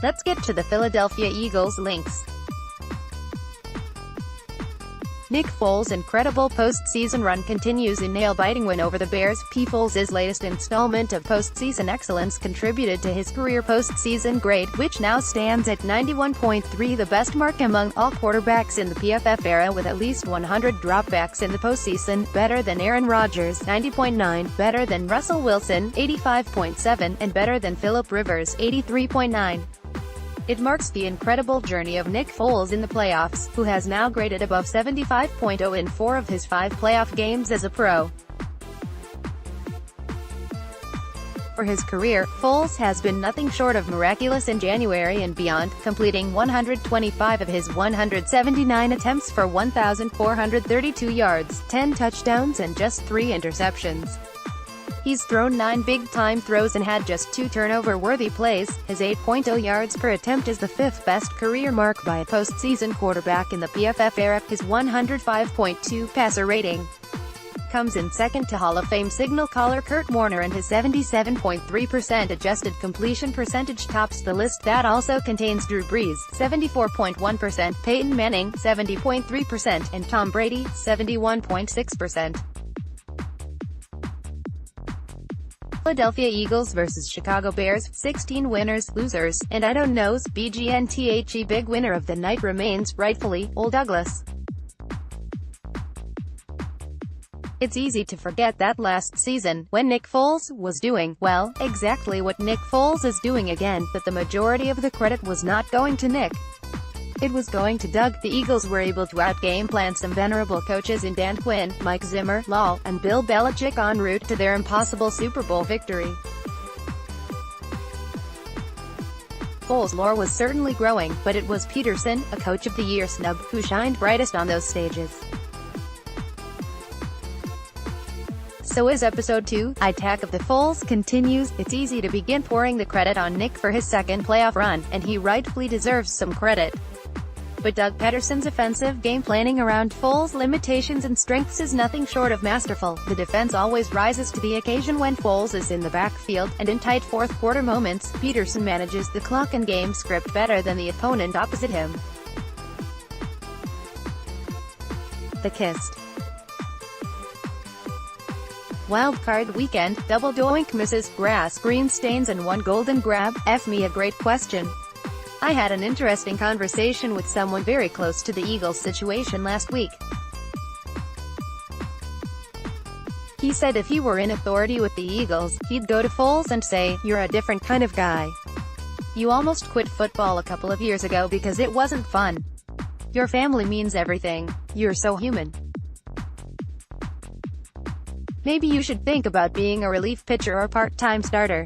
Let's get to the Philadelphia Eagles links. Nick Foles' incredible postseason run continues in nail-biting win over the Bears. Foles' latest installment of postseason excellence contributed to his career postseason grade, which now stands at 91.3, the best mark among all quarterbacks in the PFF era, with at least 100 dropbacks in the postseason, better than Aaron Rodgers, 90.9, better than Russell Wilson, 85.7, and better than Philip Rivers, 83.9. It marks the incredible journey of Nick Foles in the playoffs, who has now graded above 75.0 in 4 of his 5 playoff games as a pro. For his career, Foles has been nothing short of miraculous in January and beyond, completing 125 of his 179 attempts for 1,432 yards, 10 touchdowns and just 3 interceptions. He's thrown 9 big-time throws and had just 2 turnover-worthy plays. His 8.0 yards per attempt is the 5th best career mark by a postseason quarterback in the PFF era. His 105.2 passer rating comes in second to Hall of Fame signal caller Kurt Warner, and his 77.3% adjusted completion percentage tops the list. That also contains Drew Brees, 74.1%, Peyton Manning, 70.3%, and Tom Brady, 71.6%. Philadelphia Eagles vs. Chicago Bears, 16 winners, losers, and I don't knows. BGNTHE big winner of the night remains, rightfully, Old Douglas. It's easy to forget that last season, when Nick Foles was doing, well, exactly what Nick Foles is doing again, but the majority of the credit was not going to Nick. It was going to Doug. The Eagles were able to out-game plan some venerable coaches in Dan Quinn, Mike Zimmer, Lal, and Bill Belichick en route to their impossible Super Bowl victory. Foles' lore was certainly growing, but it was Peterson, a Coach of the Year snub, who shined brightest on those stages. So as Episode 2, Attack of the Foles continues, it's easy to begin pouring the credit on Nick for his second playoff run, and he rightfully deserves some credit. But Doug Peterson's offensive game planning around Foles' limitations and strengths is nothing short of masterful. The defense always rises to the occasion when Foles is in the backfield, and in tight fourth-quarter moments, Peterson manages the clock and game script better than the opponent opposite him. The Kissed. Wildcard weekend, double doink misses, grass, green stains and 1 golden grab. F me a great question. I had an interesting conversation with someone very close to the Eagles situation last week. He said if he were in authority with the Eagles, he'd go to Foles and say, "You're a different kind of guy. You almost quit football a couple of years ago because it wasn't fun. Your family means everything. You're so human. Maybe you should think about being a relief pitcher or part-time starter."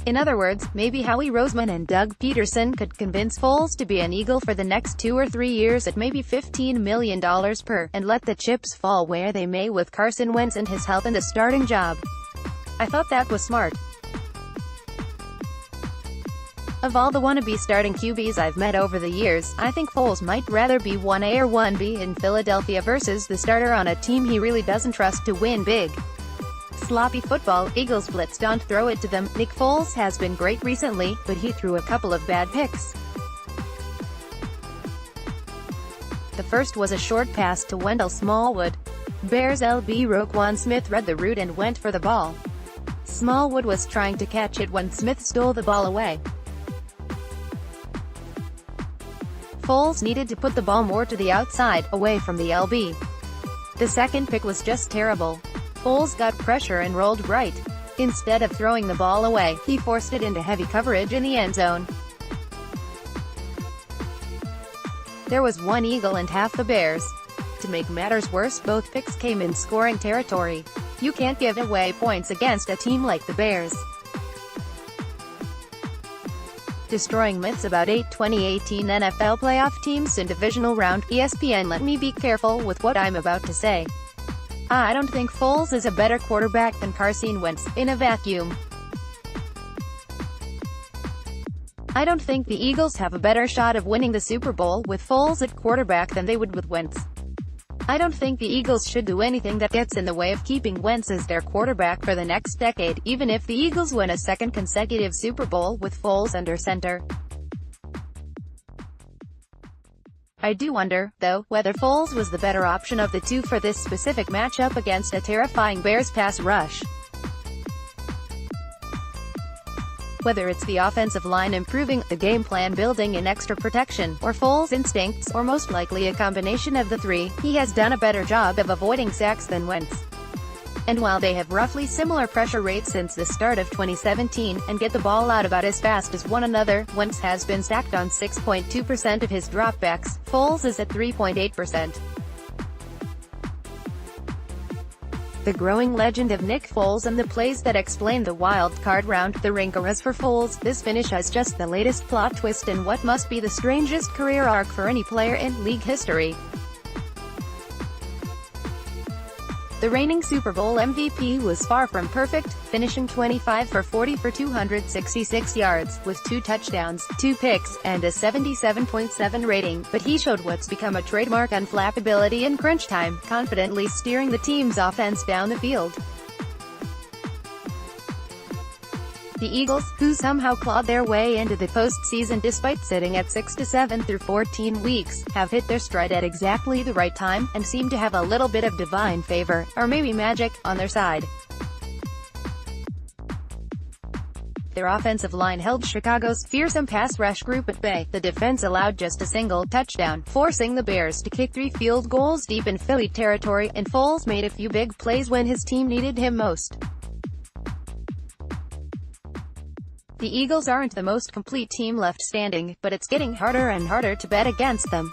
In other words, maybe Howie Roseman and Doug Peterson could convince Foles to be an Eagle for the next 2 or 3 years at maybe $15 million per, and let the chips fall where they may with Carson Wentz and his health and a starting job. I thought that was smart. Of all the wannabe starting QBs I've met over the years, I think Foles might rather be 1A or 1B in Philadelphia versus the starter on a team he really doesn't trust to win big. Sloppy football, Eagles blitz, don't throw it to them. Nick Foles has been great recently, but he threw a couple of bad picks. The first was a short pass to Wendell Smallwood. Bears LB Roquan Smith read the route and went for the ball. Smallwood was trying to catch it when Smith stole the ball away. Foles needed to put the ball more to the outside, away from the LB. The second pick was just terrible. Foles got pressure and rolled right. Instead of throwing the ball away, he forced it into heavy coverage in the end zone. There was 1 Eagle and half the Bears. To make matters worse, both picks came in scoring territory. You can't give away points against a team like the Bears. Destroying myths about 8 2018 NFL playoff teams in divisional round. ESPN. Let me be careful with what I'm about to say. I don't think Foles is a better quarterback than Carson Wentz, in a vacuum. I don't think the Eagles have a better shot of winning the Super Bowl with Foles at quarterback than they would with Wentz. I don't think the Eagles should do anything that gets in the way of keeping Wentz as their quarterback for the next decade, even if the Eagles win a second consecutive Super Bowl with Foles under center. I do wonder, though, whether Foles was the better option of the two for this specific matchup against a terrifying Bears pass rush. Whether it's the offensive line improving, the game plan building in extra protection, or Foles' instincts, or most likely a combination of the three, he has done a better job of avoiding sacks than Wentz. And while they have roughly similar pressure rates since the start of 2017, and get the ball out about as fast as one another, Wentz has been sacked on 6.2% of his dropbacks, Foles is at 3.8%. The growing legend of Nick Foles and the plays that explain the wild card round, the wrinkle is for Foles, this finish has just the latest plot twist in what must be the strangest career arc for any player in league history. The reigning Super Bowl MVP was far from perfect, finishing 25 for 40 for 266 yards, with 2 touchdowns, 2 picks, and a 77.7 rating, but he showed what's become a trademark unflappability in crunch time, confidently steering the team's offense down the field. The Eagles, who somehow clawed their way into the postseason despite sitting at 6-7 through 14 weeks, have hit their stride at exactly the right time, and seem to have a little bit of divine favor, or maybe magic, on their side. Their offensive line held Chicago's fearsome pass rush group at bay. The defense allowed just a single touchdown, forcing the Bears to kick 3 field goals deep in Philly territory, and Foles made a few big plays when his team needed him most. The Eagles aren't the most complete team left standing, but it's getting harder and harder to bet against them.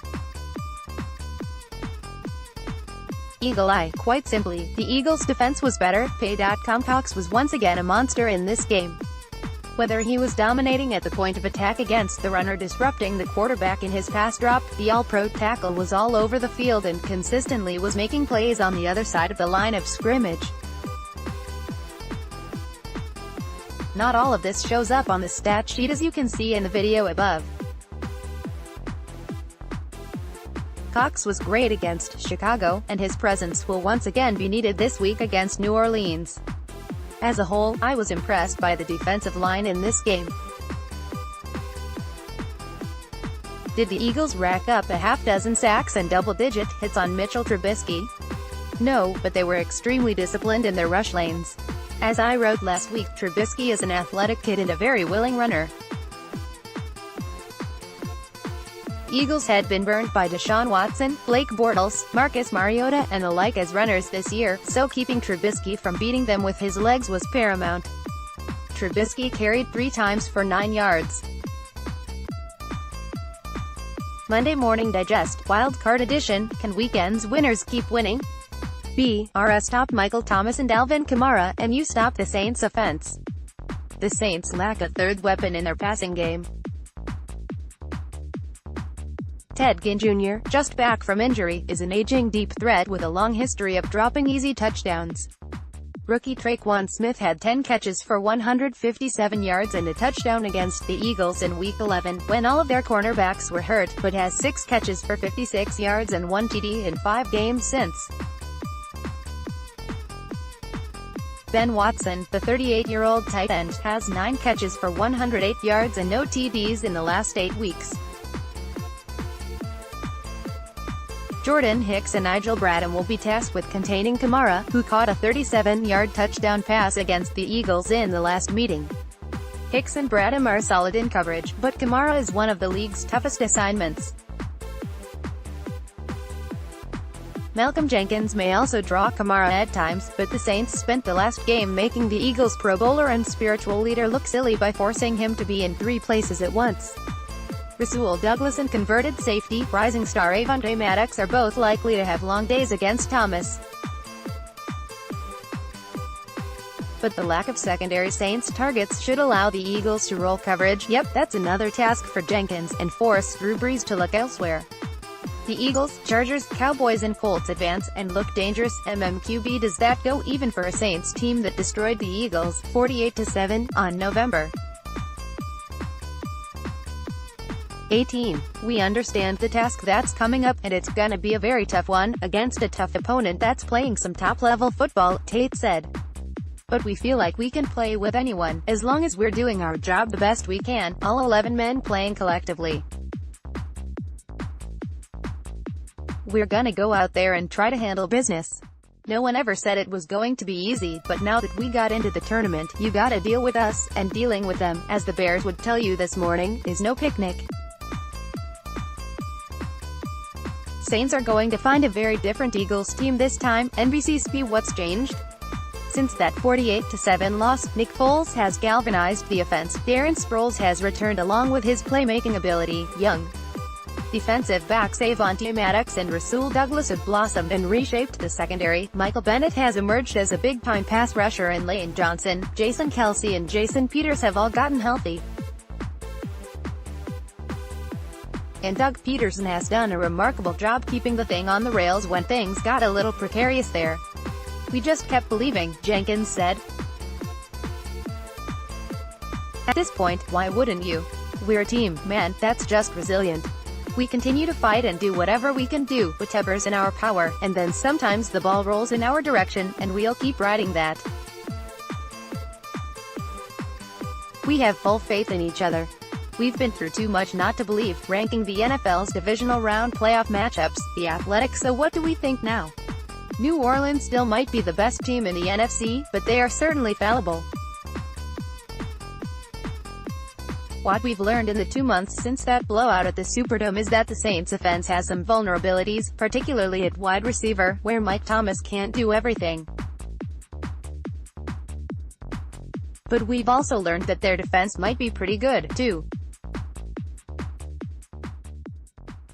Eagle Eye. Quite simply, the Eagles' defense was better. Pay.com. Cox was once again a monster in this game. Whether he was dominating at the point of attack against the run or disrupting the quarterback in his pass drop, the all-pro tackle was all over the field and consistently was making plays on the other side of the line of scrimmage. Not all of this shows up on the stat sheet as you can see in the video above. Cox was great against Chicago, and his presence will once again be needed this week against New Orleans. As a whole, I was impressed by the defensive line in this game. Did the Eagles rack up a half-dozen sacks and double-digit hits on Mitchell Trubisky? No, but they were extremely disciplined in their rush lanes. As I wrote last week, Trubisky is an athletic kid and a very willing runner. Eagles had been burned by Deshaun Watson, Blake Bortles, Marcus Mariota, and the like as runners this year, so keeping Trubisky from beating them with his legs was paramount. Trubisky carried 3 times for 9 yards. Monday Morning Digest, Wild Card Edition, can weekends winners keep winning? BR stop Michael Thomas and Alvin Kamara, and you stop the Saints' offense. The Saints lack a third weapon in their passing game. Ted Ginn Jr., just back from injury, is an aging deep threat with a long history of dropping easy touchdowns. Rookie Traquan Smith had 10 catches for 157 yards and a touchdown against the Eagles in Week 11, when all of their cornerbacks were hurt, but has 6 catches for 56 yards and 1 TD in 5 games since. Ben Watson, the 38-year-old tight end, has 9 catches for 108 yards and no TDs in the last 8 weeks. Jordan Hicks and Nigel Bradham will be tasked with containing Kamara, who caught a 37-yard touchdown pass against the Eagles in the last meeting. Hicks and Bradham are solid in coverage, but Kamara is one of the league's toughest assignments. Malcolm Jenkins may also draw Kamara at times, but the Saints spent the last game making the Eagles' Pro Bowler and spiritual leader look silly by forcing him to be in 3 places at once. Rasul Douglas and converted safety, rising star Avonte Maddox are both likely to have long days against Thomas. But the lack of secondary Saints targets should allow the Eagles to roll coverage. Yep, that's another task for Jenkins, and force Drew Brees to look elsewhere. The Eagles, Chargers, Cowboys and Colts advance, and look dangerous. MMQB. Does that go even for a Saints team that destroyed the Eagles, 48-7, on November 18? We understand the task that's coming up, and it's gonna be a very tough one, against a tough opponent that's playing some top-level football, Tate said. But we feel like we can play with anyone, as long as we're doing our job the best we can, all 11 men playing collectively. We're gonna go out there and try to handle business. No one ever said it was going to be easy, but now that we got into the tournament, you gotta deal with us, and dealing with them, as the Bears would tell you this morning, is no picnic. Saints are going to find a very different Eagles team this time. NBC's What's Changed? Since that 48-7 loss, Nick Foles has galvanized the offense. Darren Sproles has returned along with his playmaking ability. Young defensive backs Avonte Maddox and Rasul Douglas have blossomed and reshaped the secondary. Michael Bennett has emerged as a big-time pass rusher, and Lane Johnson, Jason Kelce and Jason Peters have all gotten healthy. And Doug Peterson has done a remarkable job keeping the thing on the rails when things got a little precarious there. We just kept believing, Jenkins said. At this point, why wouldn't you? We're a team, man, that's just resilient. We continue to fight and do whatever we can do, whatever's in our power, and then sometimes the ball rolls in our direction, and we'll keep riding that. We have full faith in each other. We've been through too much not to believe. Ranking the NFL's divisional round playoff matchups, The Athletic. So what do we think now? New Orleans still might be the best team in the NFC, but they are certainly fallible. What we've learned in the 2 months since that blowout at the Superdome is that the Saints' offense has some vulnerabilities, particularly at wide receiver, where Mike Thomas can't do everything. But we've also learned that their defense might be pretty good, too.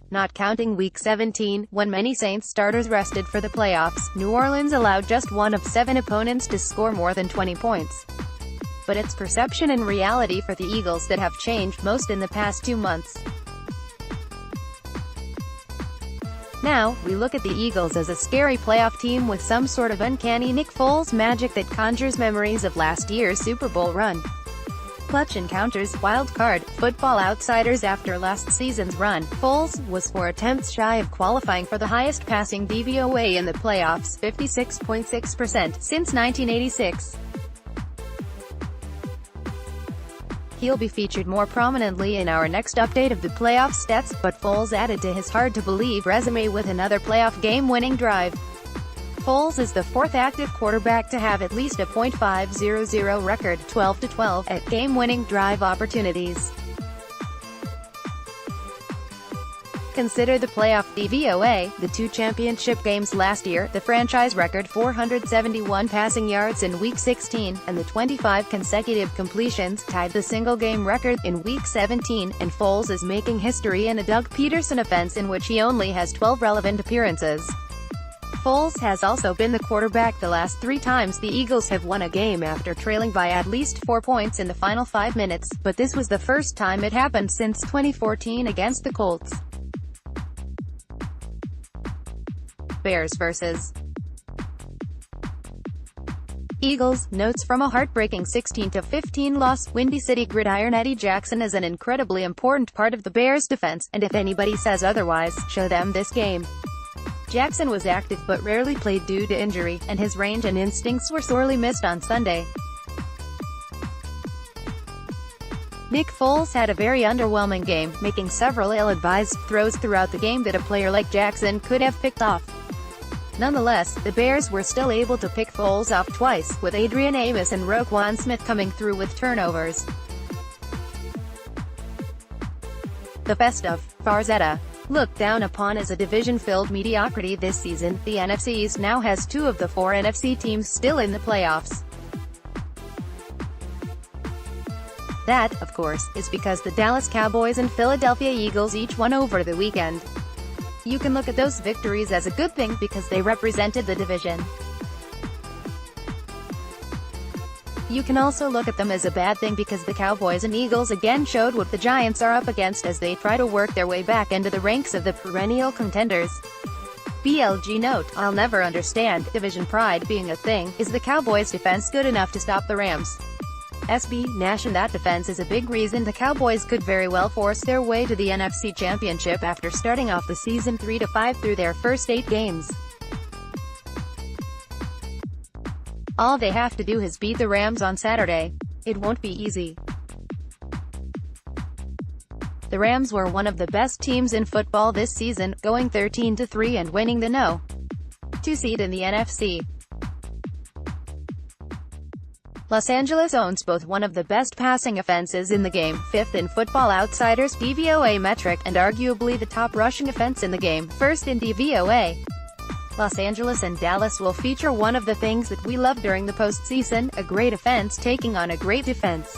Not counting Week 17, when many Saints starters rested for the playoffs, New Orleans allowed just one of 7 opponents to score more than 20 points. But it's perception and reality for the Eagles that have changed most in the past 2 months. Now, we look at the Eagles as a scary playoff team with some sort of uncanny Nick Foles magic that conjures memories of last year's Super Bowl run. Clutch encounters, wild card, football outsiders. After last season's run, Foles was 4 attempts shy of qualifying for the highest passing DVOA in the playoffs, 56.6%, since 1986. He'll be featured more prominently in our next update of the playoff stats, but Foles added to his hard-to-believe resume with another playoff game-winning drive. Foles is the 4th active quarterback to have at least a .500 record, 12-12, at game-winning drive opportunities. Consider the playoff DVOA, the 2 championship games last year, the franchise record 471 passing yards in Week 16, and the 25 consecutive completions tied the single-game record in Week 17, and Foles is making history in a Doug Peterson offense in which he only has 12 relevant appearances. Foles has also been the quarterback the last 3 times the Eagles have won a game after trailing by at least 4 points in the final 5 minutes, but this was the first time it happened since 2014 against the Colts. Bears vs. Eagles. Notes from a heartbreaking 16-15 loss. Windy City Gridiron. Eddie Jackson is an incredibly important part of the Bears' defense, and if anybody says otherwise, show them this game. Jackson was active but rarely played due to injury, and his range and instincts were sorely missed on Sunday. Nick Foles had a very underwhelming game, making several ill-advised throws throughout the game that a player like Jackson could have picked off. Nonetheless, the Bears were still able to pick Foles off twice, with Adrian Amos and Roquan Smith coming through with turnovers. The best of Farzetta. Looked down upon as a division-filled mediocrity this season, the NFC East now has 2 of the 4 NFC teams still in the playoffs. That, of course, is because the Dallas Cowboys and Philadelphia Eagles each won over the weekend. You can look at those victories as a good thing because they represented the division. You can also look at them as a bad thing because the Cowboys and Eagles again showed what the Giants are up against as they try to work their way back into the ranks of the perennial contenders. BLG note, I'll never understand, division pride being a thing, is the Cowboys' defense good enough to stop the Rams? SB Nash, and that defense is a big reason the Cowboys could very well force their way to the NFC Championship after starting off the season 3-5 through their first 8 games. All they have to do is beat the Rams on Saturday. It won't be easy. The Rams were one of the best teams in football this season, going 13-3 and winning the No. 2 seed in the NFC. Los Angeles owns both one of the best passing offenses in the game, 5th in Football Outsiders' DVOA metric, and arguably the top rushing offense in the game, 1st in DVOA. Los Angeles and Dallas will feature one of the things that we love during the postseason, a great offense taking on a great defense.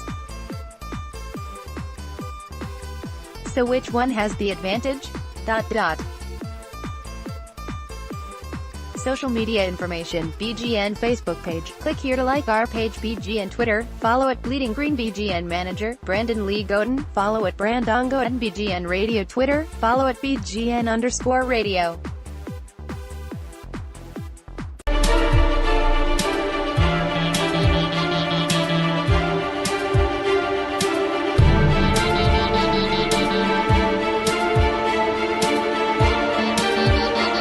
So which one has the advantage? Social media information, BGN Facebook page. Click here to like our page. BGN Twitter, follow at Bleeding Green. BGN Manager, Brandon Lee Godin, follow at Brandongo. And BGN Radio Twitter, follow at BGN_radio.